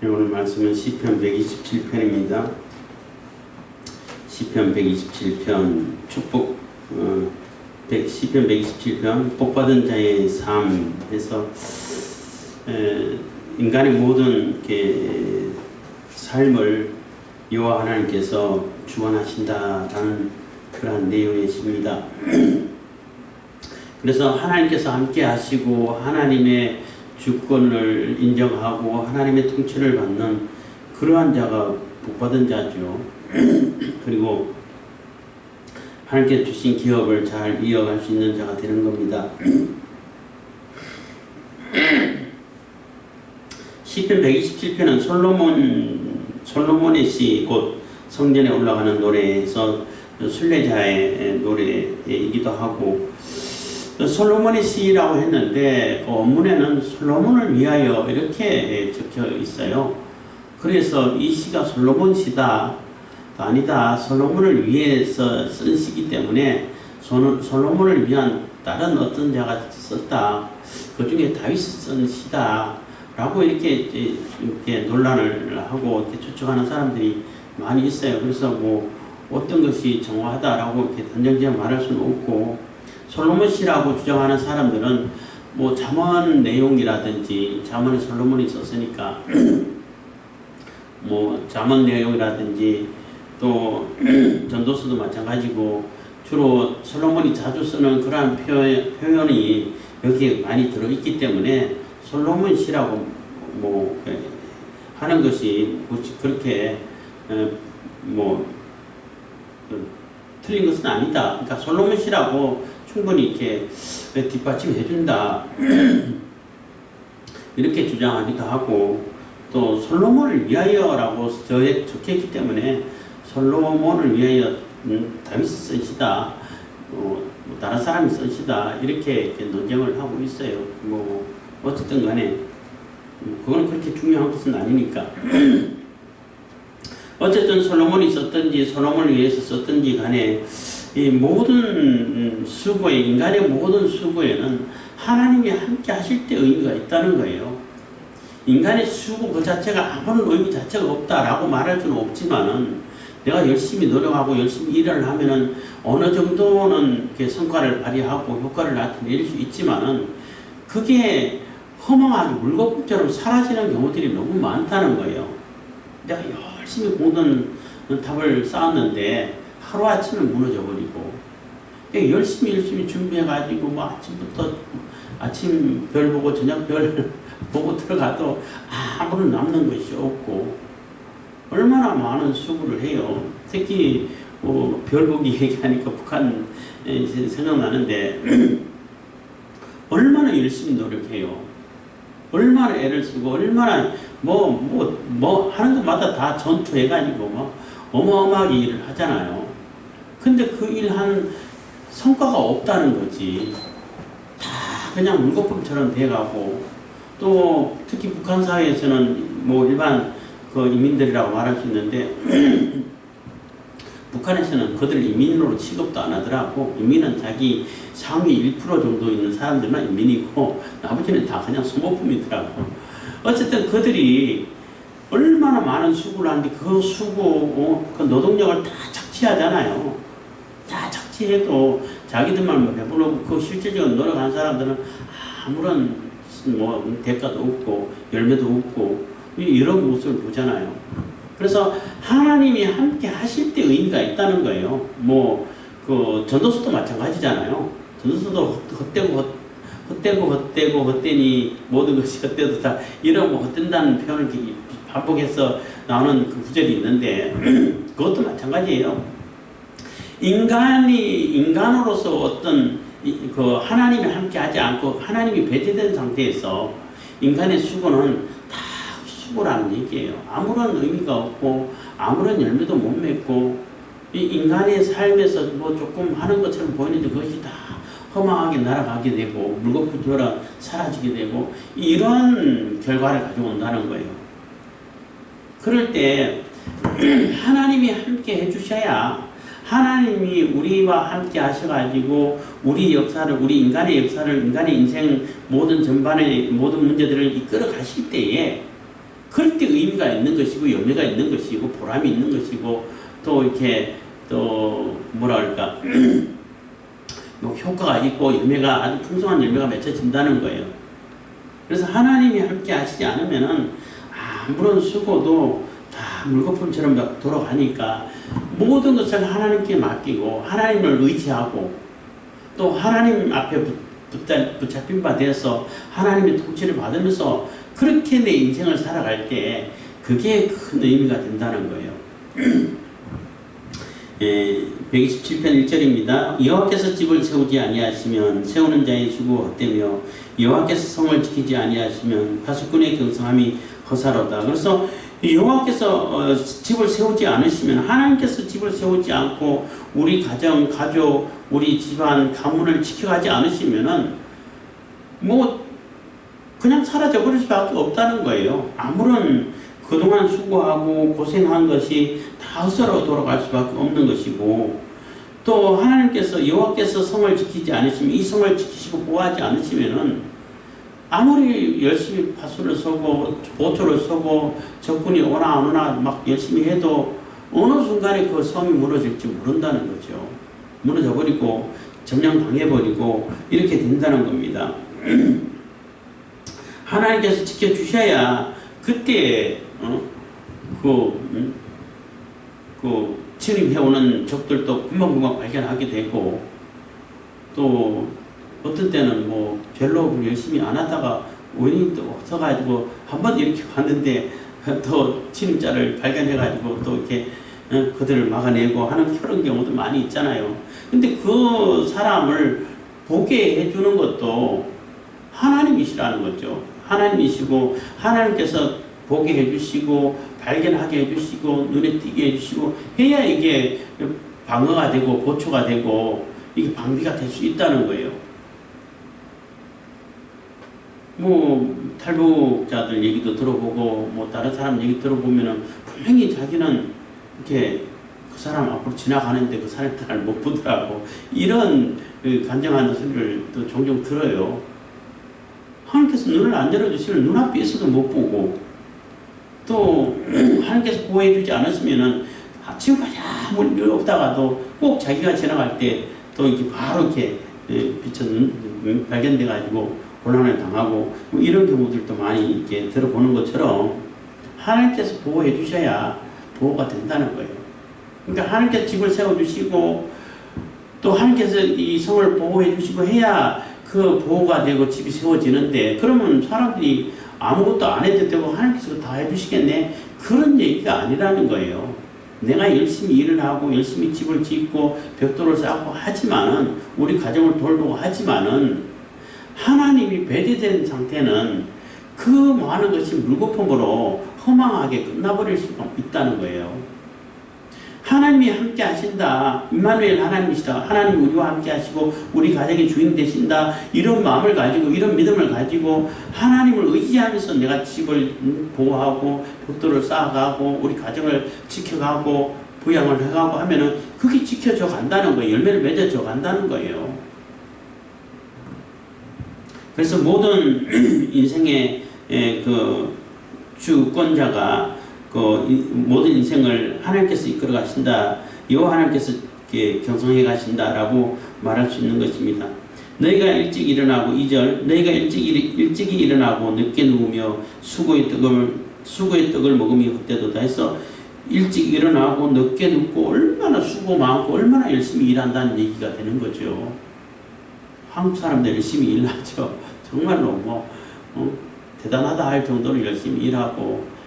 네, 오늘 말씀은 시편 127편입니다. 시편 127편 축복 시편 127편 복받은 자의 삶에서 인간의 모든 삶을 여호와 하나님께서 주관하신다라는 그러한 내용의 시입니다. 그래서 하나님께서 함께 하시고 하나님의 주권을 인정하고 하나님의 통치를 받는 그러한 자가 복받은 자죠. 그리고 하나님께 주신 기업을 잘 이어갈 수 있는 자가 되는 겁니다. 시편 127편은 솔로몬의 시, 곧 성전에 올라가는 노래에서 순례자의 노래이기도 하고, 솔로몬의 시라고 했는데 그 원문에는 솔로몬을 위하여 이렇게 적혀 있어요. 그래서 이 시가 솔로몬 시다, 아니다, 솔로몬을 위해서 쓴 시기 때문에 솔로몬을 위한 다른 어떤 자가 썼다, 그 중에 다윗이 쓴 시다 라고 이렇게 논란을 하고 이렇게 추측하는 사람들이 많이 있어요. 그래서 뭐 어떤 것이 정확하다라고 이렇게 단정지어 말할 수는 없고, 솔로몬 시라고 주장하는 사람들은 뭐 잠언 내용이라든지, 잠언에 솔로몬이 썼으니까 뭐 잠언 내용이라든지 또 전도서도 마찬가지고, 주로 솔로몬이 자주 쓰는 그러한 표현이 여기에 많이 들어있기 때문에 솔로몬 시라고 뭐 하는 것이 그렇게 뭐 틀린 것은 아니다. 그러니까 솔로몬 시라고 충분히 이렇게 뒷받침해 준다 이렇게 주장하기도 하고, 또 솔로몬을 위하여라고 적혀있기 때문에 솔로몬을 위하여 다윗이 쓴 시다, 다른 사람이 쓴 시다 이렇게 논쟁을 하고 있어요. 뭐 어쨌든 간에 그건 그렇게 중요한 것은 아니니까. 어쨌든 솔로몬이 썼든지 솔로몬을 위해서 썼든지 간에 이 모든 수고에, 인간의 모든 수고에는 하나님이 함께 하실 때 의미가 있다는 거예요. 인간의 수고 그 자체가 아무런 의미 자체가 없다라고 말할 수는 없지만은, 내가 열심히 노력하고 열심히 일을 하면은 어느 정도는 이렇게 성과를 발휘하고 효과를 나타낼 수 있지만은, 그게 허망하게 물거품처럼 사라지는 경우들이 너무 많다는 거예요. 내가 열심히 공든탑을 쌓았는데 하루아침에 무너져버리고, 열심히 준비해가지고 뭐 아침부터 아침 별 보고 저녁 별 보고 들어가도 아무런 남는 것이 없고, 얼마나 많은 수고를 해요. 특히 별 보기 얘기하니까 북한 생각나는데 얼마나 열심히 노력해요. 얼마나 애를 쓰고 얼마나 뭐 하는 것마다 다 전투해가지고 뭐 어마어마하게 일을 하잖아요. 근데 그 일한 성과가 없다는 거지. 다 그냥 물거품처럼 돼가고, 또 특히 북한 사회에서는 뭐 일반 그 이민들이라고 말할 수 있는데 북한에서는 그들 이민으로 취급도 안 하더라고. 이민은 자기 상위 1% 정도 있는 사람들만 이민이고 나머지는 다 그냥 소모품이더라고. 어쨌든 그들이 얼마나 많은 수고를 하는데 그 수고, 그 노동력을 다 착취하잖아요. 다 착취해도 자기들만 뭐 배불러고, 그 실질적으로 노력하는 사람들은 아무런 뭐 대가도 없고 열매도 없고 이런 모습을 보잖아요. 그래서 하나님이 함께 하실 때 의미가 있다는 거예요. 뭐 그 전도서도 마찬가지잖아요. 전도서도 헛되니 모든 것이 헛되도 다 이런 헛된다는 표현을 반복해서 나오는 그 구절이 있는데 그것도 마찬가지예요. 인간으로서 어떤 그 하나님이 함께 하지 않고 하나님이 배제된 상태에서 인간의 수고는 다 수고라는 얘기예요. 아무런 의미가 없고 아무런 열매도 못 맺고, 이 인간의 삶에서 뭐 조금 하는 것처럼 보이는데 그것이 다 허망하게 날아가게 되고 물거품처럼 사라지게 되고, 이런 결과를 가져온다는 거예요. 그럴 때 하나님이 함께 해주셔야, 하나님이 우리와 함께 하셔가지고 우리 역사를, 우리 인간의 역사를, 인간의 인생 모든 전반의 모든 문제들을 이끌어 가실 때에 그럴 때 의미가 있는 것이고 열매가 있는 것이고 보람이 있는 것이고 또 이렇게 또 뭐라 그럴까 뭐 효과가 있고 열매가 아주 풍성한 열매가 맺혀진다는 거예요. 그래서 하나님이 함께 하시지 않으면은 아무런 수고도 다 물거품처럼 돌아가니까 모든 것을 하나님께 맡기고 하나님을 의지하고 또 하나님 앞에 붙잡힌 바 되어서 하나님의 통치를 받으면서 그렇게 내 인생을 살아갈 때 그게 큰 의미가 된다는 거예요. 127편 1절입니다. 여호와께서 집을 세우지 아니하시면 세우는 자의 수고 헛되며 여호와께서 성을 지키지 아니하시면 파수꾼의 경성함이 허사로다. 그래서 여호와께서 집을 세우지 않으시면 하나님께서 집을 세우지 않고 우리 가정, 가족, 우리 집안, 가문을 지켜가지 않으시면은 뭐 그냥 사라져 버릴 수밖에 없다는 거예요. 아무런 그동안 수고하고 고생한 것이 다 헛으로 돌아갈 수밖에 없는 것이고 또 하나님께서 여호와께서 성을 지키지 않으시면 이 성을 지키시고 보호하지 않으시면은 아무리 열심히 파수를 쏘고 보초를 쏘고 적군이 오나 안 오나 막 열심히 해도 어느 순간에 그 성이 무너질지 모른다는 거죠. 무너져 버리고 점령당해버리고 이렇게 된다는 겁니다. 하나님께서 지켜주셔야 그때 침입해오는 적들도 금방금방 발견하게 되고 또 어떤 때는 뭐 별로 열심히 안 하다가 원인이 또 없어가지고 한번 이렇게 봤는데 또 침입자를 발견해가지고 또 이렇게 그들을 막아내고 하는 그런 경우도 많이 있잖아요. 근데 그 사람을 보게 해주는 것도 하나님이시라는 거죠. 하나님이시고 하나님께서 보게 해주시고 발견하게 해주시고 눈에 띄게 해주시고 해야 이게 방어가 되고 보초가 되고 이게 방비가 될 수 있다는 거예요. 뭐 탈북자들 얘기도 들어보고 뭐 다른 사람 얘기 들어보면은 분명히 자기는 이렇게 그 사람 앞으로 지나가는데 그 사람들을 못 보더라고 이런 간증하는 소리를 또 종종 들어요. 하나님께서 눈을 안 열어주시면 눈앞에 있어도 못 보고 또 하나님께서 보호해주지 않았으면은 지금까지 아무 일 없다가도 꼭 자기가 지나갈 때 또 이렇게 바로 이렇게 발견돼가지고 곤란을 당하고 뭐 이런 경우들도 많이 이렇게 들어보는 것처럼 하나님께서 보호해 주셔야 보호가 된다는 거예요. 그러니까 하나님께서 집을 세워주시고 또 하나님께서 이 성을 보호해 주시고 해야 그 보호가 되고 집이 세워지는데 그러면 사람들이 아무것도 안 해도 되고 하나님께서 다 해주시겠네 그런 얘기가 아니라는 거예요. 내가 열심히 일을 하고 열심히 집을 짓고 벽돌을 쌓고 하지만은 우리 가정을 돌보고 하지만은 하나님이 배제된 상태는 그 많은 것이 물거품으로 허망하게 끝나버릴 수가 있다는 거예요. 하나님이 함께 하신다. 임마누엘 하나님이시다. 하나님이 우리와 함께 하시고 우리 가정의 주인 되신다. 이런 마음을 가지고 이런 믿음을 가지고 하나님을 의지하면서 내가 집을 보호하고 벽돌을 쌓아가고 우리 가정을 지켜가고 부양을 해가고 하면은 그게 지켜져 간다는 거예요. 열매를 맺어져 간다는 거예요. 그래서 모든 인생의 그 주권자가 그 모든 인생을 하나님께서 이끌어 가신다. 여호와 하나님께서 경성해 가신다라고 말할 수 있는 것입니다. 너희가 일찍 일어나고 2절 너희가 일찍이 일어나고 늦게 누우며 수고의 떡을 먹음이 헛되도다 해서 일찍 일어나고 늦게 눕고 얼마나 수고 많고 얼마나 열심히 일한다는 얘기가 되는 거죠. 한국 사람들 열심히 일하죠. 정말로 뭐 대단하다 할 정도로 열심히 일하고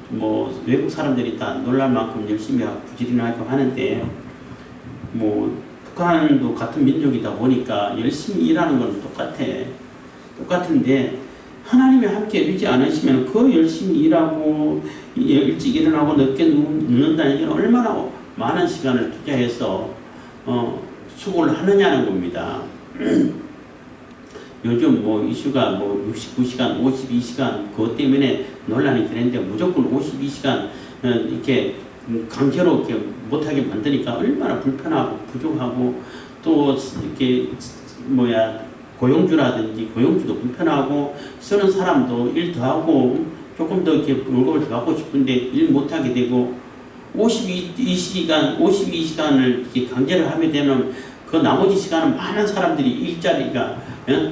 뭐 외국 사람들이 다 놀랄 만큼 열심히 하고 부지런하고 하는데 뭐 북한도 같은 민족이다 보니까 열심히 일하는 건 똑같은데 하나님이 함께 해주지 않으시면 그 열심히 일하고 일찍 일어나고 늦게 눕는다는 얘기는 얼마나 많은 시간을 투자해서 수고를 하느냐는 겁니다. 요즘 뭐 이슈가 뭐 69시간, 52시간 그것 때문에 논란이 되는데 무조건 52시간 이렇게 강제로 이렇게 못하게 만드니까 얼마나 불편하고 부족하고 또 이렇게 고용주라든지 고용주도 불편하고 쓰는 사람도 일 더하고 조금 더 이렇게 월급을 더 받고 싶은데 일 못하게 되고 52시간을 이렇게 강제를 하게 되면 그 나머지 시간은 많은 사람들이 일자리가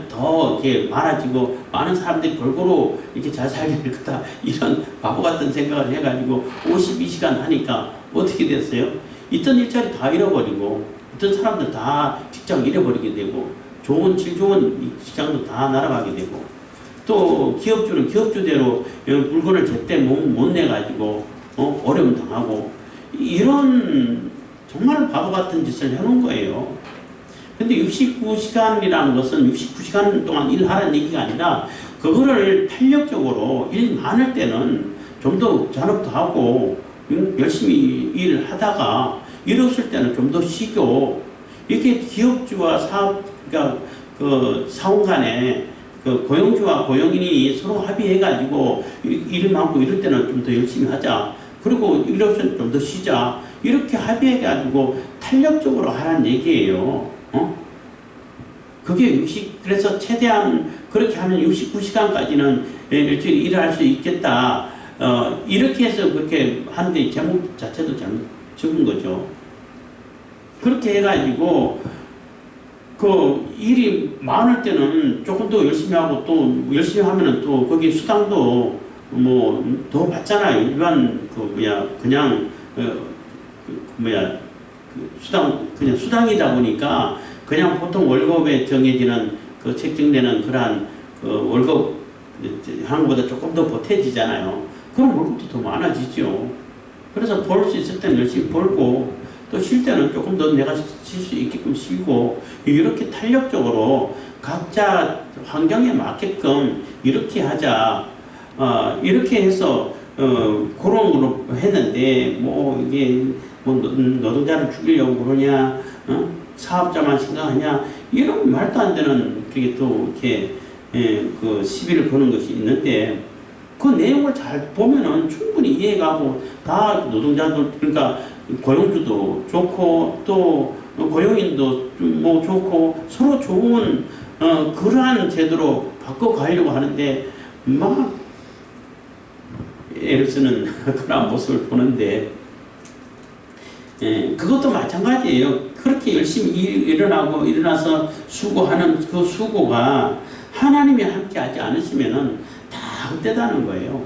더 이렇게 많아지고 많은 사람들이 골고루 이렇게 잘 살게 될 거다. 이런 바보 같은 생각을 해가지고 52시간 하니까 어떻게 됐어요? 있던 일자리 다 잃어버리고 있던 사람들 다 직장 잃어버리게 되고 질 좋은 직장도 다 날아가게 되고 또 기업주는 기업주대로 물건을 제때 못 내가지고 어려움 당하고 이런 정말 바보 같은 짓을 해놓은 거예요. 근데 69시간이라는 것은 69시간 동안 일하라는 얘기가 아니라 그거를 탄력적으로 일 많을 때는 좀 더 잔업도 하고 열심히 일을 하다가 일 없을 때는 좀 더 쉬고 이렇게 기업주와 그러니까 그 사원 간에 그 고용주와 고용인이 서로 합의해가지고 일 많고 이럴 때는 좀 더 열심히 하자. 그리고 일 없을 때 좀 더 쉬자. 이렇게 합의해가지고 탄력적으로 하라는 얘기예요. 그래서 최대한 그렇게 하면 69시간까지는 일주일에 일을 할 수 있겠다. 이렇게 해서 그렇게 하는데 제목 자체도 잘못 적은 거죠. 그렇게 해가지고 그 일이 많을 때는 조금 더 열심히 하고 또 열심히 하면은 또 거기 수당도 뭐 더 받잖아요. 일반 그냥 수당 그냥 수당이다 보니까 그냥 보통 월급에 정해지는 그 책정되는 그러한 그 월급 하는 것보다 조금 더 보태지잖아요. 그럼 월급도 더 많아지죠. 그래서 벌 수 있을 때는 열심히 벌고 또 쉴 때는 조금 더 내가 쉴 수 있게끔 쉬고 이렇게 탄력적으로 각자 환경에 맞게끔 이렇게 하자. 이렇게 해서 그런 걸로 했는데 뭐 이게 뭐 노동자를 죽이려고 그러냐, 사업자만 생각하냐 이런 말도 안 되는 그게 또 이렇게 그 시비를 거는 것이 있는데 그 내용을 잘 보면은 충분히 이해가고 다 노동자도 그러니까 고용주도 좋고 또 고용인도 뭐 좋고 서로 좋은 그러한 제도로 바꿔가려고 하는데 막 애를 쓰는 그런 모습을 보는데 그것도 마찬가지예요. 그렇게 열심히 일어나서 수고하는 그 수고가 하나님이 함께하지 않으시면은 다 헛되다는 거예요.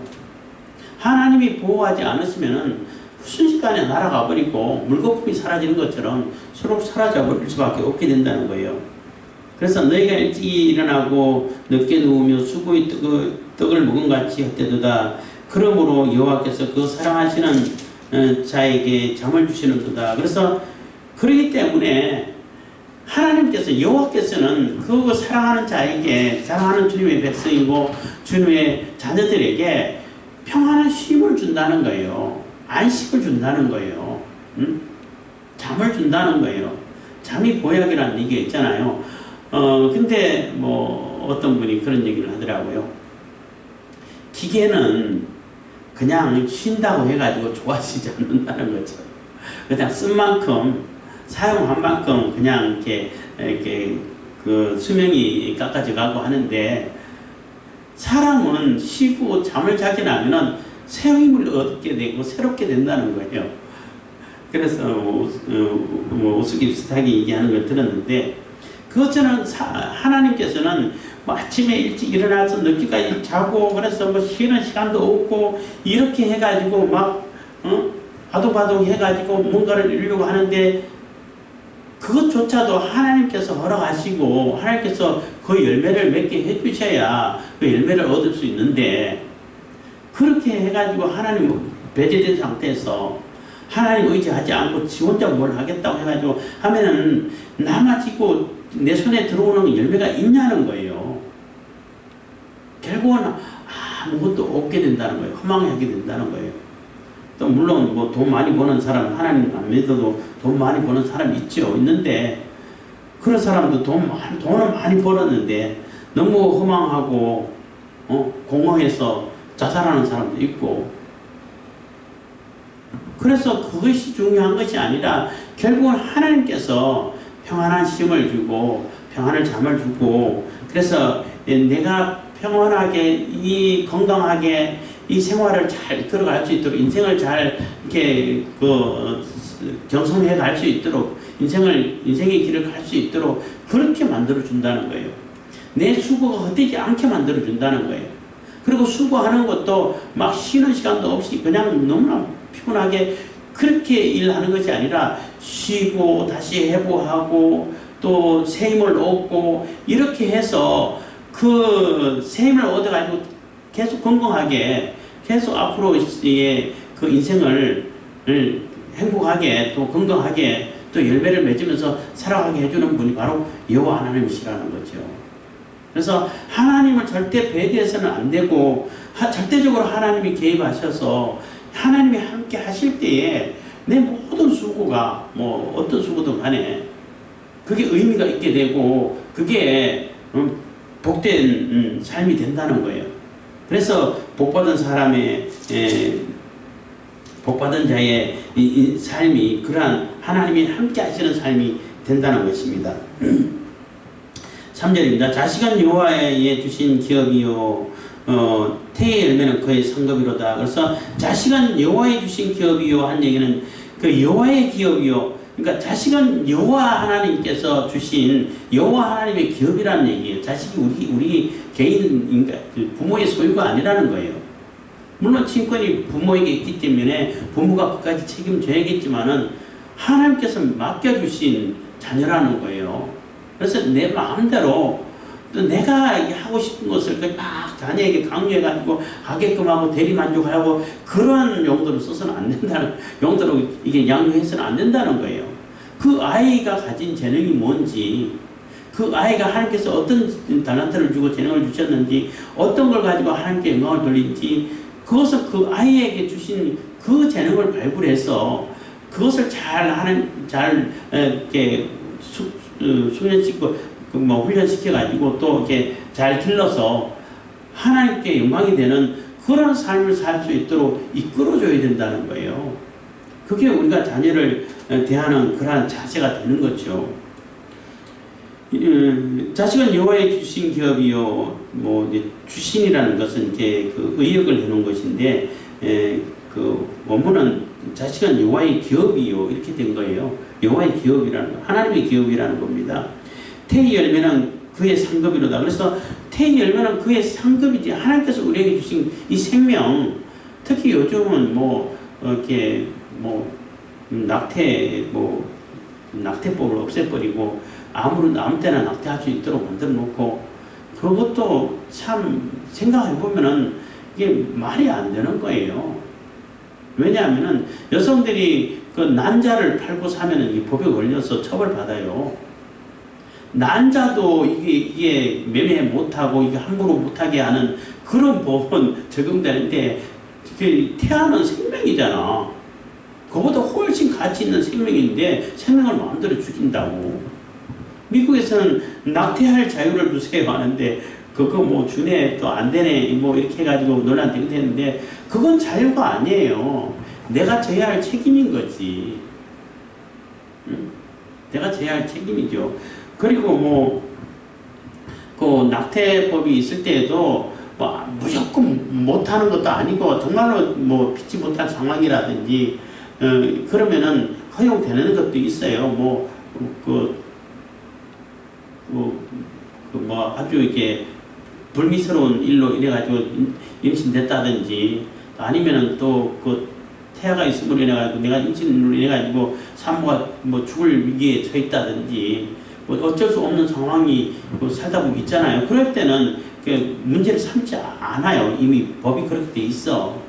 하나님이 보호하지 않으시면은 순식간에 날아가 버리고 물거품이 사라지는 것처럼 서로 사라져 버릴 수밖에 없게 된다는 거예요. 그래서 너희가 일찍 일어나고 늦게 누우며 수고의 떡을 먹은 같이 헛되도다. 그러므로 여호와께서 그 사랑하시는 자에게 잠을 주시는도다. 그래서 그렇기 때문에 하나님께서 여호와께서는 그 사랑하는 자에게 사랑하는 주님의 백성이고 주님의 자녀들에게 평안한 쉼을 준다는 거예요. 안식을 준다는 거예요. 잠을 준다는 거예요. 잠이 보약이라는 얘기가 있잖아요. 근데 뭐 어떤 분이 그런 얘기를 하더라고요. 기계는 그냥 쉰다고 해가지고 좋아지지 않는다는 거죠. 그냥 쓴 만큼 사용한 만큼 그냥 이렇게 그 수명이 깎아져 가고 하는데 사람은 쉬고 잠을 자게 나면은 새 힘을 얻게 되고 새롭게 된다는 거예요. 그래서 우스갯소리하게 얘기하는 걸 들었는데 그것처럼 하나님께서는 뭐 아침에 일찍 일어나서 늦게까지 자고 그래서 뭐 쉬는 시간도 없고 이렇게 해가지고 막 바둥바둥 해가지고 뭔가를 이루려고 하는데 그것조차도 하나님께서 허락하시고 하나님께서 그 열매를 맺게 해주셔야 그 열매를 얻을 수 있는데 그렇게 해가지고 하나님 배제된 상태에서 하나님 의지하지 않고 지 혼자 뭘 하겠다고 해가지고 하면은 남아지고 내 손에 들어오는 열매가 있냐는 거예요. 결국은 아무것도 없게 된다는 거예요. 허망하게 된다는 거예요. 또 물론 뭐 돈 많이 버는 사람 하나님 안 믿어도 돈 많이 버는 사람 있죠. 있는데 그런 사람도 돈을 많이 벌었는데 너무 허망하고 공허해서 자살하는 사람도 있고 그래서 그것이 중요한 것이 아니라 결국은 하나님께서 평안한 쉼을 주고 평안을 잠을 주고 그래서 내가 평안하게 건강하게 이 생활을 잘 이끌어갈 수 있도록 인생을 잘 이렇게 경성해 갈 수 있도록 인생의 길을 갈 수 있도록 그렇게 만들어 준다는 거예요. 내 수고가 헛되지 않게 만들어 준다는 거예요. 그리고 수고하는 것도 막 쉬는 시간도 없이 그냥 너무나 피곤하게 그렇게 일하는 것이 아니라 쉬고 다시 회복하고 또 새 힘을 얻고 이렇게 해서 그 새 힘을 얻어가지고 계속 건강하게 계속 앞으로 그 인생을 행복하게 또 건강하게 또 열매를 맺으면서 살아가게 해주는 분이 바로 여호와 하나님이시라는 거죠. 그래서 하나님을 절대 배제해서는 안 되고 절대적으로 하나님이 개입하셔서 하나님이 함께 하실 때에 내 모든 수고가 뭐 어떤 수고든 간에 그게 의미가 있게 되고 그게 복된 삶이 된다는 거예요. 그래서 복받은 사람의 복받은 자의 이 삶이 그러한 하나님이 함께 하시는 삶이 된다는 것입니다. 3절입니다. 자식은 여호와의 주신 기업이요 태의 열매는 그의 상급이로다. 그래서 자식은 여호와의 주신 기업이요 한 얘기는 그 여호와의 기업이요, 그러니까 자식은 여호와 하나님께서 주신 여호와 하나님의 기업이라는 얘기예요. 자식이 우리 개인 부모의 소유가 아니라는 거예요. 물론 친권이 부모에게 있기 때문에 부모가 끝까지 책임져야겠지만은 하나님께서 맡겨주신 자녀라는 거예요. 그래서 내 마음대로 또 내가 하고 싶은 것을 막 자녀에게 강요해가지고 하게끔 하고 대리만족하고 그런 용도로 써서는 안 된다는, 용도로 이게 양육해서는 안 된다는 거예요. 그 아이가 가진 재능이 뭔지, 그 아이가 하나님께서 어떤 달란트를 주고 재능을 주셨는지, 어떤 걸 가지고 하나님께 영광을 돌린지, 그것을 그 아이에게 주신 그 재능을 발굴해서 그것을 잘 이렇게 수련시키고 훈련시켜가지고 또 이렇게 잘 길러서 하나님께 영광이 되는 그런 삶을 살 수 있도록 이끌어줘야 된다는 거예요. 그게 우리가 자녀를 대하는 그러한 자세가 되는 거죠. 자식은 여호와의 주신 기업이요, 이제 주신이라는 것은 이제 그 의역을 해놓은 것인데, 그 원문은 자식은 여호와의 기업이요 이렇게 된 거예요. 여호와의 기업이라는 거, 하나님의 기업이라는 겁니다. 태의 열매는 그의 상급이로다. 그래서 태의 열매는 그의 상급이지. 하나님께서 우리에게 주신 이 생명, 특히 요즘은 이렇게 낙태법을 없애버리고 아무 때나 낙태할 수 있도록 만들어 놓고, 그것도 참 생각해 보면은 이게 말이 안 되는 거예요. 왜냐하면은 여성들이 그 난자를 팔고 사면은 이 법에 걸려서 처벌받아요. 난자도 이게 매매 못하고 이게 함부로 못하게 하는 그런 법은 적용되는데, 태아는 생명이잖아. 그보다 훨씬 가치 있는 생명인데 생명을 마음대로 죽인다고. 미국에서는 낙태할 자유를 주세요 하는데 그거 주네 또 안 되네 이렇게 해가지고 논란이 되는데, 그건 자유가 아니에요. 내가 져야 할 책임인 거지. 내가 져야 할 책임이죠. 그리고 그 낙태법이 있을 때에도 무조건 못하는 것도 아니고 정말로 피치 못할 상황이라든지 그러면은 허용되는 것도 있어요. 아주 이렇게 불미스러운 일로 이래가지고 임신됐다든지, 아니면은 또 그 태아가 있음으로 인해가지고 내가 임신으로 인해가지고 산모가 죽을 위기에 처했다든지, 어쩔 수 없는 상황이 살다 보면 있잖아요. 그럴 때는 그 문제를 삼지 않아요. 이미 법이 그렇게 돼 있어.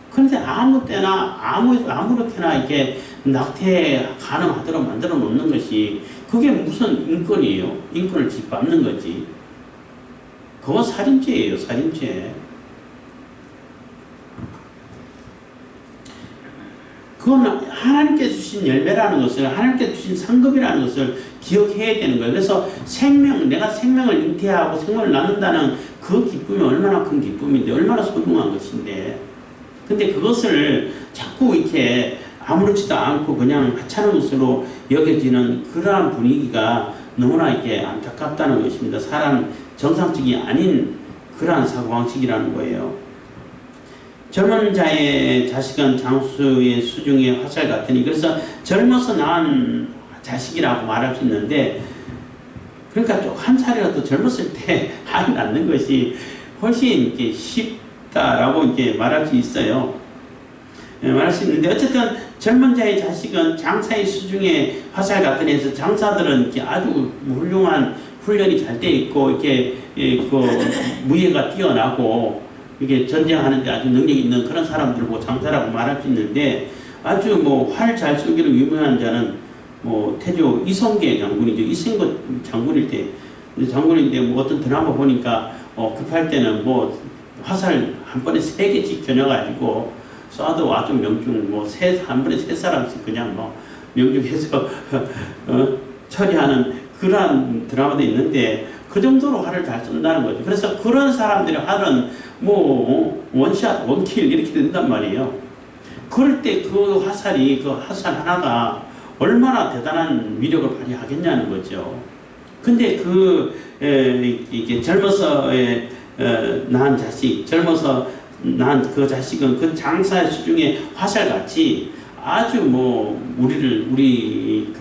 그런데 아무 때나 아무렇게나 이렇게 낙태 가능하도록 만들어 놓는 것이, 그게 무슨 인권이에요? 인권을 짓밟는 거지. 그건 살인죄예요, 살인죄. 그건 하나님께 주신 열매라는 것을, 하나님께 주신 상급이라는 것을 기억해야 되는 거예요. 그래서 내가 생명을 잉태하고 생명을 낳는다는 그 기쁨이 얼마나 큰 기쁨인데, 얼마나 소중한 것인데. 근데 그것을 자꾸 이렇게 아무렇지도 않고 그냥 하찮은 것으로 여겨지는 그러한 분위기가 너무나 이렇게 안타깝다는 것입니다. 사람 정상적이 아닌 그러한 사고방식이라는 거예요. 젊은 자의 자식은 장수의 수중의 화살 같으니, 그래서 젊어서 낳은 자식이라고 말할 수 있는데, 그러니까 좀 한 살이라도 젊었을 때 아이 낳는 것이 훨씬 이렇게 쉽다라고 이렇게 말할 수 있어요. 말할 수 있는데, 어쨌든 젊은 자의 자식은 장사의 수중의 화살 같은 해서 장사들은 이렇게 아주 훌륭한 훈련이 잘 돼 있고, 이렇게 그 무예가 뛰어나고, 이게 전쟁하는데 아주 능력이 있는 그런 사람들을 뭐 장사라고 말할 수 있는데, 아주 뭐 활 잘 쏘기로 유명한 자는 뭐 태조 이성계 장군이죠. 이성계 장군일 때, 장군인데 뭐 어떤 드라마 보니까 급할 때는 뭐 화살 한 번에 3개씩 겨녀가지고 쏴도 아주 명중, 뭐 한 번에 3사람씩 그냥 뭐 명중해서 처리하는 그러한 드라마도 있는데, 그 정도로 활을 잘 쏜다는 거죠. 그래서 그런 사람들의 활은 뭐 원샷, 원킬 이렇게 된단 말이에요. 그럴 때 그 화살이, 그 화살 하나가 얼마나 대단한 위력을 발휘하겠냐는 거죠. 근데 이게 젊어서 낳은 자식, 젊어서 낳은 그 자식은 그 장사의 수중에 화살같이 아주 뭐 우리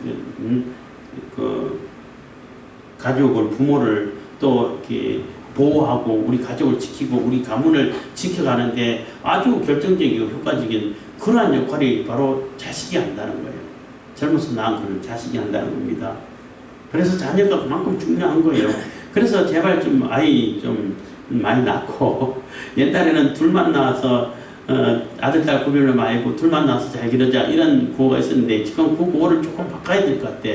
가족을, 부모를 또 이렇게 보호하고 우리 가족을 지키고 우리 가문을 지켜가는데 아주 결정적이고 효과적인 그러한 역할이 바로 자식이 한다는 거예요. 젊어서 낳은 그런 자식이 한다는 겁니다. 그래서 자녀가 그만큼 중요한 거예요. 그래서 제발 좀 아이 좀 많이 낳고, 옛날에는 둘만 낳아서 아들, 딸 구별을 말고 둘만 낳아서 잘 기르자 이런 구호가 있었는데, 지금 그 구호를 조금 바꿔야 될 것 같아.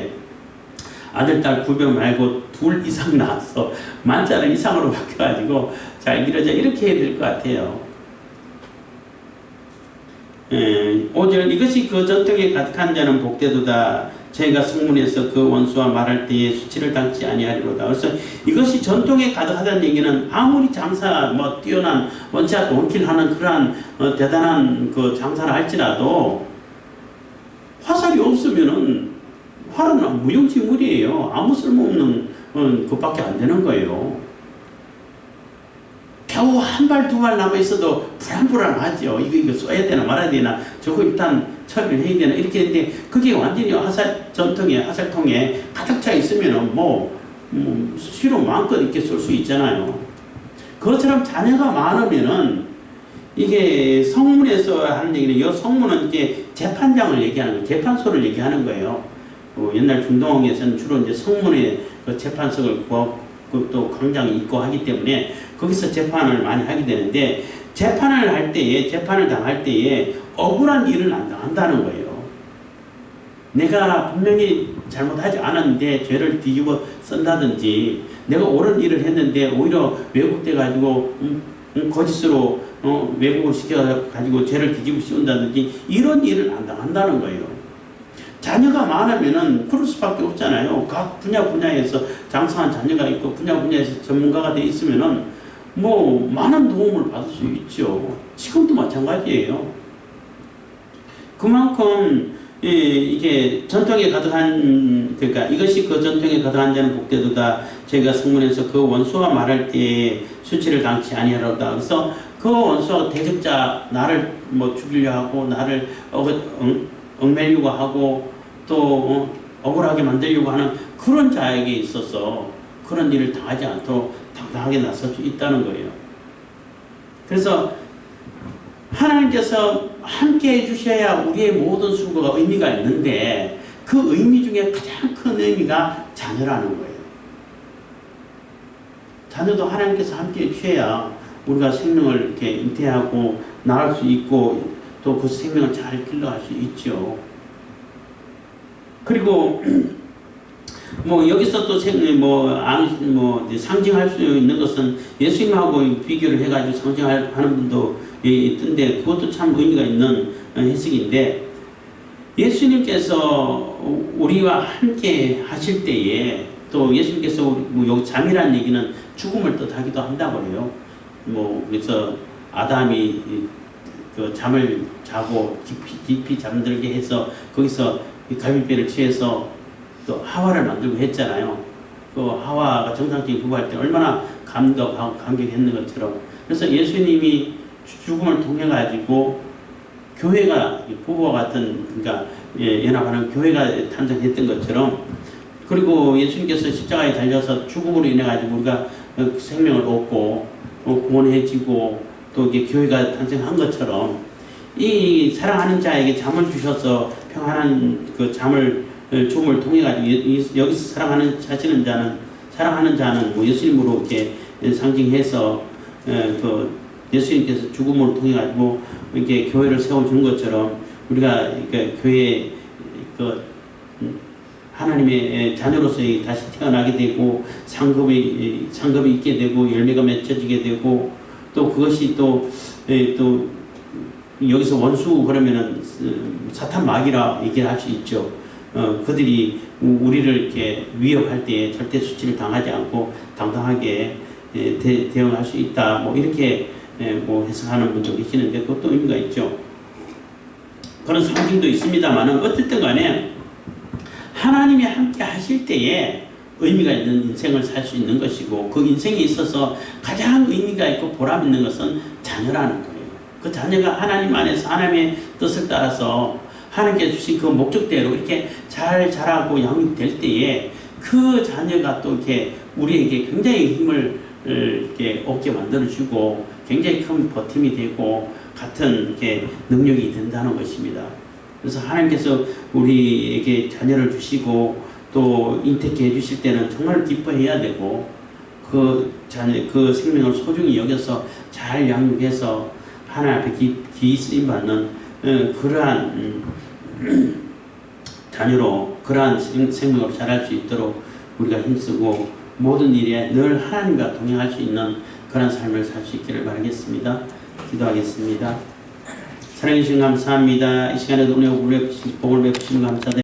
아들, 딸 구별 말고 둘 이상 낳아서 만자를 이상으로 바뀌어가지고 잘 기르자 이렇게 해야 될 것 같아요. 5절, 이것이 그 전통에 가득한 자는 복되도다. 저희가 성문에서 그 원수와 말할 때에 수치를 당치 아니하리로다. 그래서 이것이 전통에 가득하다는 얘기는 아무리 장사 뭐 뛰어난 원샷 원킬 하는 그러한 대단한 그 장사를 할지라도 화살이 없으면은 활은 무용지물이에요. 아무 쓸모없는 것밖에 안 되는 거예요. 겨우 한 발 두 발 남아 있어도 불안불안하죠. 이거 써야 되나 말아야 되나, 저거 일단 처리를 해야 되나 이렇게 했는데, 그게 완전히 화살통에 가득 차 있으면은 뭐 수시로 마음껏 이렇게 쏠 수 있잖아요. 그것처럼 자녀가 많으면은, 이게 성문에서 하는 얘기는, 이 성문은 이제 재판장을 얘기하는 거예요. 재판소를 얘기하는 거예요. 옛날 중동에서는 주로 이제 성문에 그 재판석을 구하고 또 광장이 있고 하기 때문에 거기서 재판을 많이 하게 되는데, 재판을 할 때에, 재판을 당할 때에 억울한 일을 안 당한다는 거예요. 내가 분명히 잘못하지 않았는데 죄를 뒤집어 쓴다든지, 내가 옳은 일을 했는데 오히려 왜곡돼 가지고 거짓으로 왜곡을 시켜 가지고 죄를 뒤집어 씌운다든지, 이런 일을 안 당한다는 거예요. 자녀가 많으면은 그럴 수밖에 없잖아요. 각 분야에서 장사한 자녀가 있고 분야에서 전문가가 돼 있으면은 뭐 많은 도움을 받을 수 있죠. 지금도 마찬가지예요. 그만큼 이게 전통에 가득한, 그러니까 이것이 그 전통에 가득한 자는 복되도다. 저희가 성문에서 그 원수와 말할 때에 수치를 당치 아니하로다. 그래서 그 원수와 대적자, 나를 뭐 죽이려 하고 나를 얽매려고 하고 또 억울하게 만들려고 하는 그런 자에게 있어서 그런 일을 당하지 않도록 당당하게 나설 수 있다는 거예요. 그래서 하나님께서 함께 해주셔야 우리의 모든 수고가 의미가 있는데, 그 의미 중에 가장 큰 의미가 자녀라는 거예요. 자녀도 하나님께서 함께 해주셔야 우리가 생명을 이렇게 잉태하고 나갈 수 있고 또 그 생명을 잘 길러갈 수 있죠. 그리고 뭐 여기서 또 상징할 수 있는 것은 예수님하고 비교를 해가지고 상징하는 분도 있던데, 그것도 참 의미가 있는 해석인데, 예수님께서 우리와 함께 하실 때에, 또 예수님께서 여기 잠이라는 얘기는 죽음을 뜻하기도 한다고 해요. 그래서 아담이 그 잠을 자고 깊이 잠들게 해서 거기서 갈빗배를 취해서 또 하와를 만들고 했잖아요. 그 하와가 정상적인 부부할 때 얼마나 감격했는 것처럼. 그래서 예수님이 죽음을 통해 가지고 교회가 부부와 같은 그러니까 연합하는 교회가 탄생했던 것처럼 그리고 예수님께서 십자가에 달려서 죽음으로 인해 가지고 우리가 생명을 얻고 구원해지고 또 이게 교회가 탄생한 것처럼 이 사랑하는 자에게 잠을 주셔서 평안한 그 잠을 죽음을 통해 가지고 여기서 사랑하는 자는 뭐 예수님으로 이렇게 상징해서 그 예수님께서 죽음으로 통해 가지고 이렇게 교회를 세워주는 것처럼 우리가 교회 그 하나님의 자녀로서 다시 태어나게 되고 상급이 있게 되고 열매가 맺혀지게 되고 또 그것이 또 여기서 원수 그러면은 사탄 마귀라 얘기할 수 있죠. 그들이 우리를 이렇게 위협할 때 절대 수치를 당하지 않고 당당하게 대응할 수 있다. 뭐 이렇게 뭐 해석하는 분도 계시는데 그것도 의미가 있죠. 그런 상징도 있습니다만은 어쨌든 간에 하나님이 함께 하실 때에 의미가 있는 인생을 살 수 있는 것이고 그 인생에 있어서 가장 의미가 있고 보람 있는 것은 자녀라는 거예요. 그 자녀가 하나님 안에서 하나님의 뜻을 따라서 하나님께 주신 그 목적대로 이렇게 잘 자라고 양육될 때에 그 자녀가 또 이렇게 우리에게 굉장히 힘을 이렇게 얻게 만들어주고 굉장히 큰 버팀이 되고 같은 이렇게 능력이 된다는 것입니다. 그래서 하나님께서 우리에게 자녀를 주시고 또 잉태케 해주실 때는 정말 기뻐해야 되고 그 자녀 그 생명을 소중히 여겨서 잘 양육해서 하나님 앞에 귀히 쓰임 받는 그러한 자녀로 그러한 생명으로 자랄 수 있도록 우리가 힘쓰고 모든 일에 늘 하나님과 동행할 수 있는 그런 삶을 살 수 있기를 바라겠습니다. 기도하겠습니다. 사랑해 주신 감사합니다. 이 시간에도 은혜 복을 베푸시는 감사드립니다.